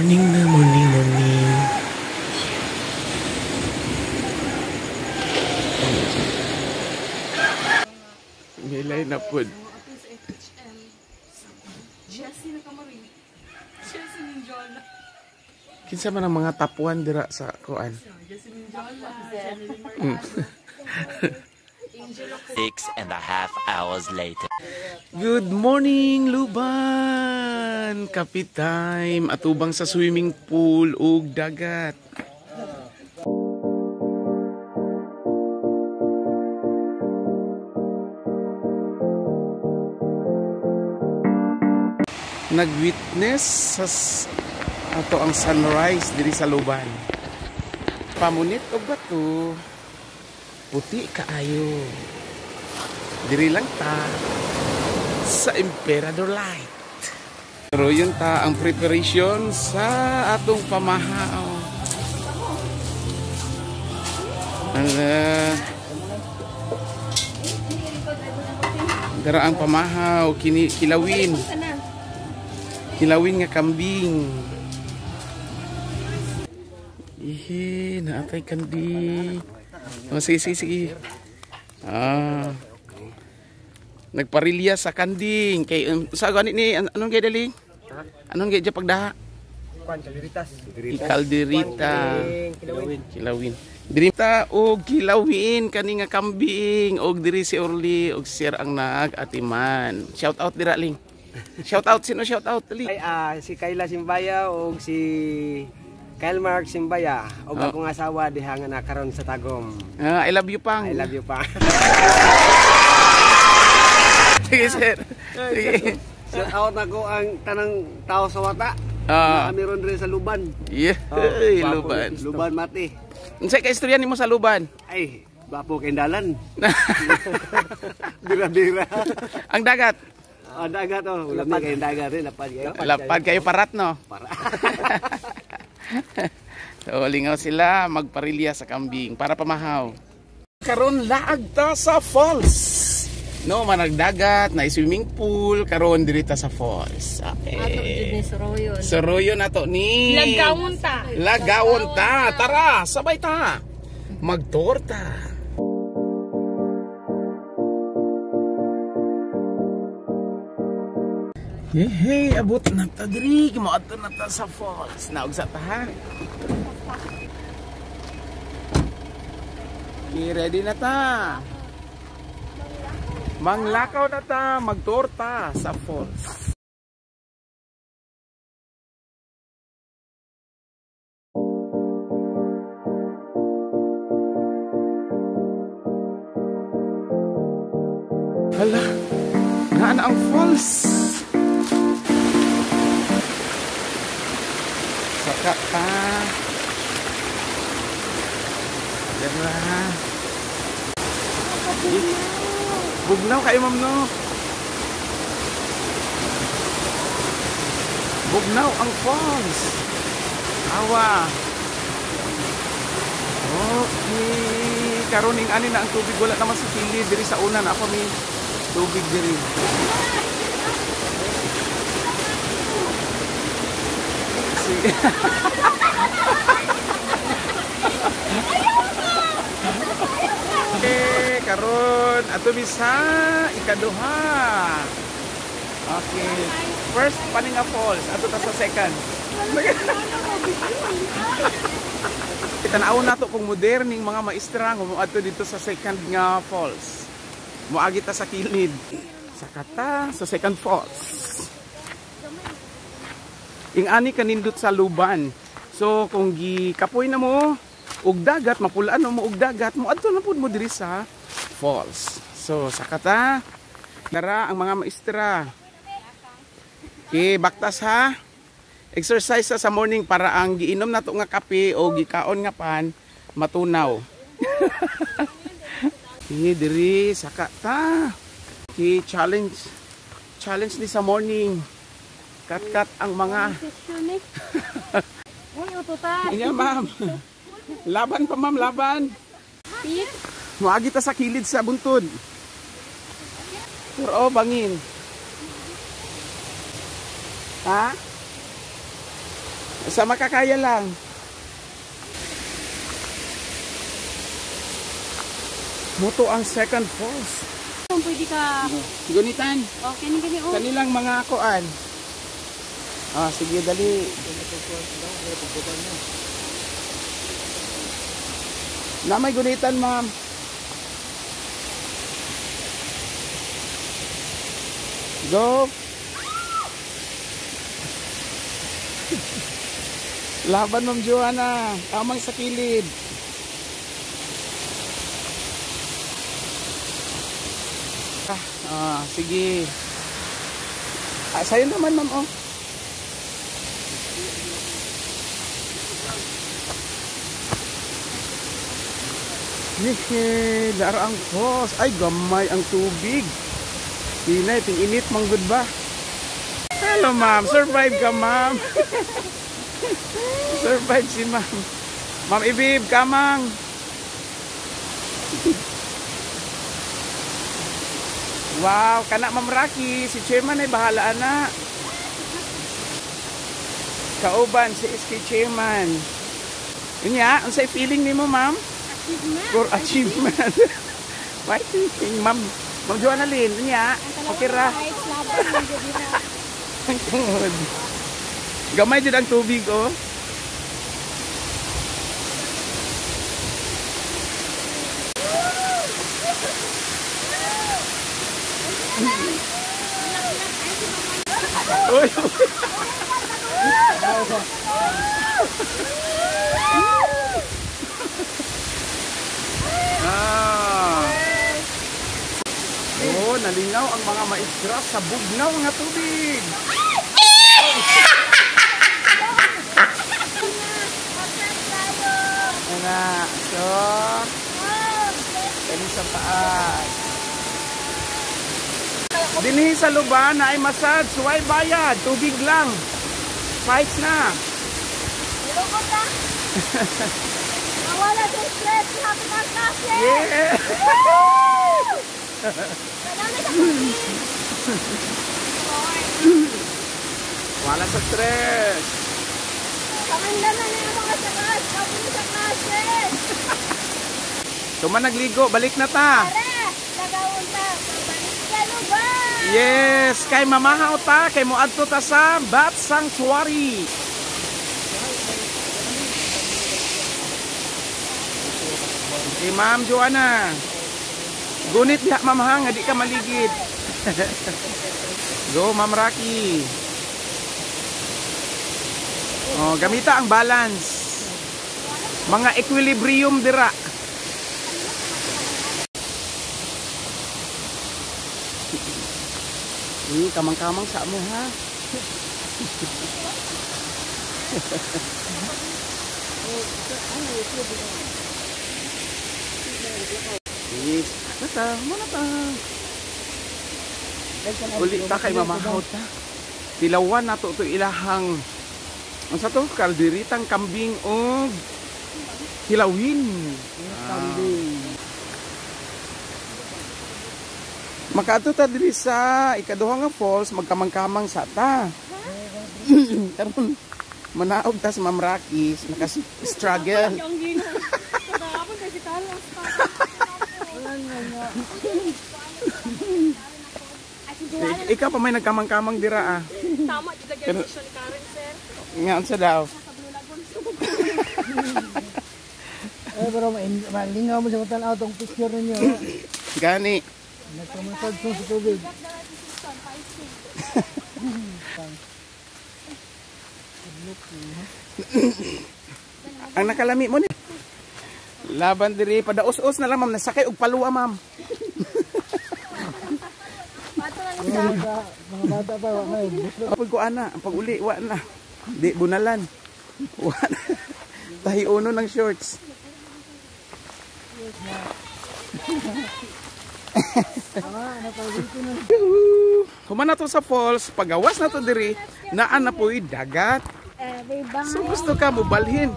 Morning na, morning, morning. Milay na po. Jessie na kamarin. Jessie Ninjola. Kinsa man ang mga tapuan dira sa kuan. Jessie Ninjola. 6.5 hours later. Good morning, Luban! Kapit time. Atubang sa swimming pool ug dagat. Nag-witness sa ato ang sunrise diri sa Luban. Pamunit og bato. Puti kaayo. Diri lang ta sa Emperador Light. Pero yun ta ang preparation sa atong pamahaw. Dara ang pamahaw, kilawin. Kilawin nga kambing. Ihe, naatay kandi. Oh, sige. Nagparilya sa kanding kay sa ganit ni anong gay daling? Anong gay pagdaha? Kalderita. Kilawin. Dirita og kilawin kani nga kambing og diri si Orly og sir ang nag-atiman. Shout out dira ling. Shout out sino shout out dali? Ay si Kayla Simbaya og si Kyle Mark Simbaya og akong asawa diha nga nakaron sa Tagum. I love you pang. I love you pa. Sige sir. Sige. Shout out nako ang tanang tao sa wata. Meron rin sa Luban. Yeah. Luban. Luban mati. Unsay ka istorya nimo sa Luban? Ay, bapo kendalan. Bira-bira. Ang dagat. Ang dagat oh, ulam ni kay dagat rin lapad kayo. Lapad kayo parat no. Para. So lingaw sila magparilya sa kambing para pamahaw. Karon laag ta sa falls. No, managdagat, na swimming pool, karon dirita sa falls. Okay. Ato ni Soroyon. Soroyon ato ni. Lagawon ta. Lagawon ta. Tara, sabay ta. Magtorta. Hey, abot na ta diri, kimoadto na ta sa falls. Naog sa ta ha. Okay, ready na ta. Manglakaw na ta, magtorta sa falls. Hala, naan ang falls. Saka pa. Diba? Bugnaw kayo ma'am no. Bugnaw ang falls. Awa. Okay. Karoning ani na ang tubig wala naman sa kilid diri sa unan ako mi tubig diri. Sige. Okay, karon ato bisa ikaduha. Okay. First Paninga Falls, ato ta sa second. Tanaw nato kung moderning mga maestra nga moadto dito sa second nga falls. Moagi ta sa kilid. Sakata sa second falls. Ing-ani kanindot sa Luban. So kung gikapoy na mo ug dagat, mapulaan mo ug dagat, moadto na pud mo diri sa falls. So sakata dara ang mga maestra. Okay, baktas ha. Exercise sa morning para ang giinom nato nga kape o gikaon nga pan matunaw. Okay, diri sakata. Okay, challenge ni sa morning. Kat ang mga Uy, ututa. Iya, ma'am. Laban pa, ma'am, laban. Pit. Muagi ta sa kilid sa buntod. Pero bangin. Ha? Sa makakaya lang. Moto ang second falls. Kung pwede ka, Gunitan. okay na gani oh. Kanilang mga kuan. Sige, dali. Na may gunitan, ma'am. Go. Laban, Ma'am Joanna. Tamang sa kilid. Sige. Sa'yo naman, ma'am, oh. Hehe, daraang falls. Ay, gamay ang tubig. Hinay, ting-init, manggod ba? Hello, ma'am. Survive ka, ma'am. Survive si ma'am. Ma'am Ibib, kamang. Wow, kana Ma'am Rocky, si Chairman ay bahala na. Kauban si SK Chairman. Unya, unsay feeling nimo, ma'am? For achievement. Why thinking, ma'am? Ma'am Joanna Lynn, unya, okay ra. Gamay jud ang tubig, oh. Uy. Oh, nalingaw ang mga maestra sa bugnaw nga tubig. Ana, so kani sa taas. Dinhi sa luban na ay massage, suway bayad, tubig lang. Fights na. Ilugod na. Nawala sa stress, happy na klase. Yeah. Wala sa stress. Kamandaman na yung mga sakas, happy sa klase. Tuman nagligo, balik na ta. Pare, nagawin ta, pabalik sa luban. Yes, kay mamahaw ta, kay moadto ta sa Bat Sanctuary. Si Ma'am Joanna. Gunit diha mamahang, di ka maligid. Go, Ma'am Rocky. Oh, gamita ang balance. Mga equilibrium dira. Kamang-kamang sa mo, ha? Yes. Mana ta? Uli ta kay mamahaw ta. Tilawan nato to ilahang. Unsa to? Kalderitang kambing og hilawin. Kambing. Makaadto ta diri sa ikaduha nga falls, magkamang-kamang sa ta. Karon manaog ta sa Ma'am Rocky, naka-struggle. Ikaw pa may nagkamang-kamang dira, ah. Tama, ilagay siya ni Karen, sir. Nga, unsa daw? Pero malingaw mo sa matanaw tong picture ninyo. Gani. Nagkamasad ko sa tubig. Ang nakalami mo ni. Laban diri padaos-os na lang, ma'am, nasakay og paluwa, ma'am. Mga bata pa wa na. Apod ko ana, ang pag-uli wa na. Di bunalan. Wa na. Tahi-uno ng shorts. Human na to sa falls, pagawas na to diri, naan na po'y dagat. So gusto ka mo balhin.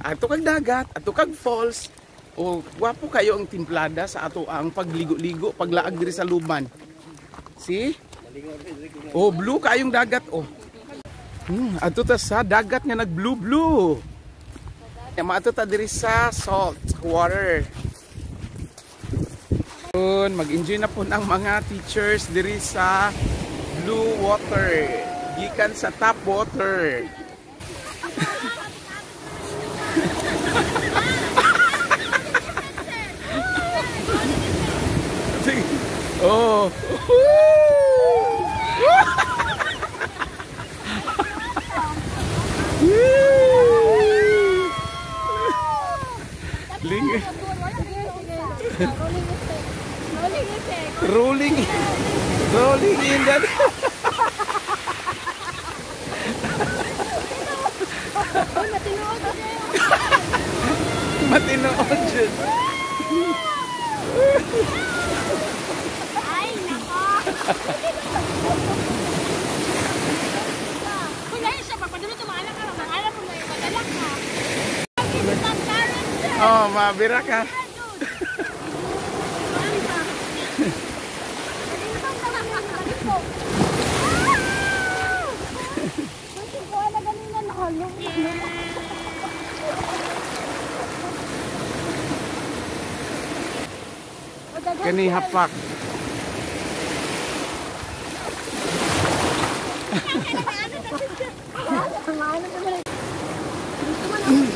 Ato kag dagat, ato kag falls. O wapo kayo ang timplada sa ato ang pagligo-ligo, paglaag diri sa luban. See? Oh, blue kayong dagat, oh. Ato ta sa dagat nga nag-blue-blue. Maato ta diri sa salt water. Mag-enjoy na po ng mga teachers diri sa blue water. Gikan sa tap water. Oh. Rolling in that. Matinood dyan. Ay, nako. Kung ngayon siya, papadulot tumaala ka. Maala mo na yung madalak ka. Oh, mabira ka. Kani hapak.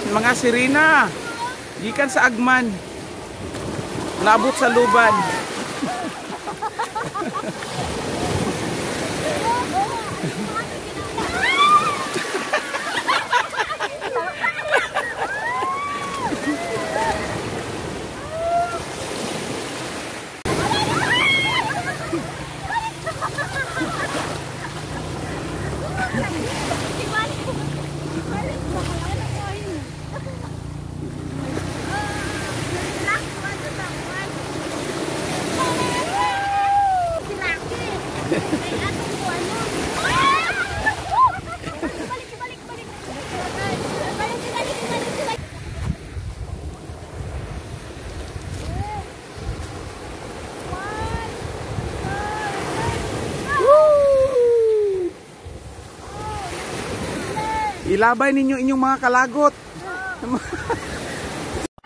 Mga sirena. Gikan sa Agman. Naabot sa Luban. Ilabay ninyo inyong mga kalagot.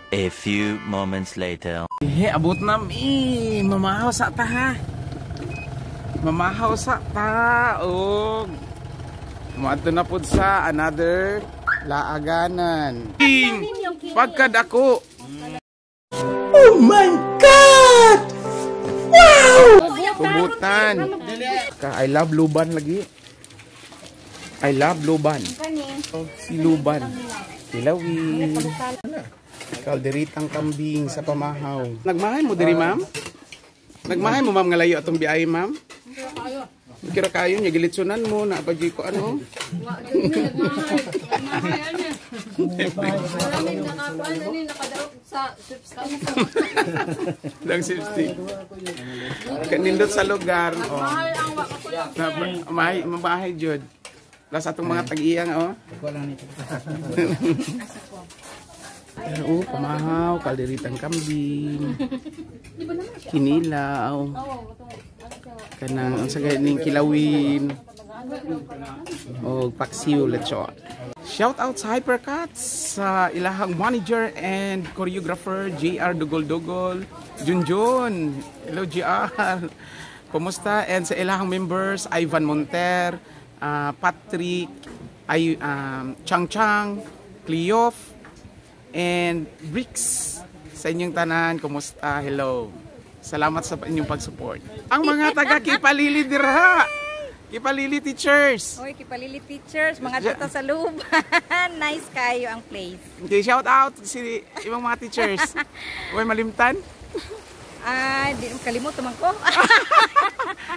A few moments later. Abot na mi. Mamahaw sa ta ha. Mamahaw sa ta. Og maadto na pud sa another laaganan. Pagkad ako. Oh my God! Wow! Kubutan. I love Luban lagi. I love Luban. Si Luban. Kilawin. Kalderitang kambing sa pamahaw. Nagmahay mo diri, ma'am? Nagmahay mo, ma'am, nga layo atong biyahe, ma'am? Kira kayo niya, gilitsunan mo, napagay ko ano? Lang 60. Kanindot sa lugar. Mabahay, Jod. Las atong mga tag-iyang, oh. Oh, pamahaw, kalderitang kambing. Kinilaw. Kanang ang sagay ning kilawin. Oh, paksiw lechon. Shout out sa Hypercuts, sa ilahang manager and choreographer JR Dugol-Dugol, Junjun. Hello JR. Kumusta? And sa ilahang members Ivan Monter, Patrick, Chang Chang, Cleof, and Bricks. Sa inyong tanan, kumusta? Hello. Salamat sa inyong pag-support. Ang mga taga Kipalili dirha. Kipalili teachers. Oy, Kipalili teachers, mga tuta sa Luban. Nice kayo ang place. Okay, shout out si ibang mga teachers. Uy, malimtan. Di kalimutan man ko.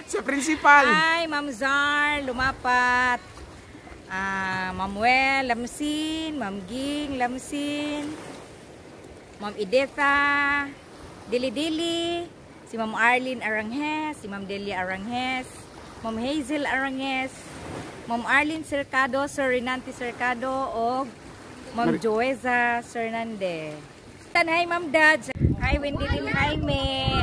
Sa principal. Ay, Ma'am Zar, Lumapat. Ma'am Wel, Lamsin, Ma'am Ging, Lamsin. Ma'am Idetha, Dili-Dili, si Ma'am Arlene Aranghes, si Ma'am Delia Aranghes, Ma'am Hazel Aranghes, Ma'am Arlene Cercado, Sir Renante Cercado, o Ma'am Joeza Sernande. Hi, Ma'am Dad. Hi, Wendy Lynn Jaime.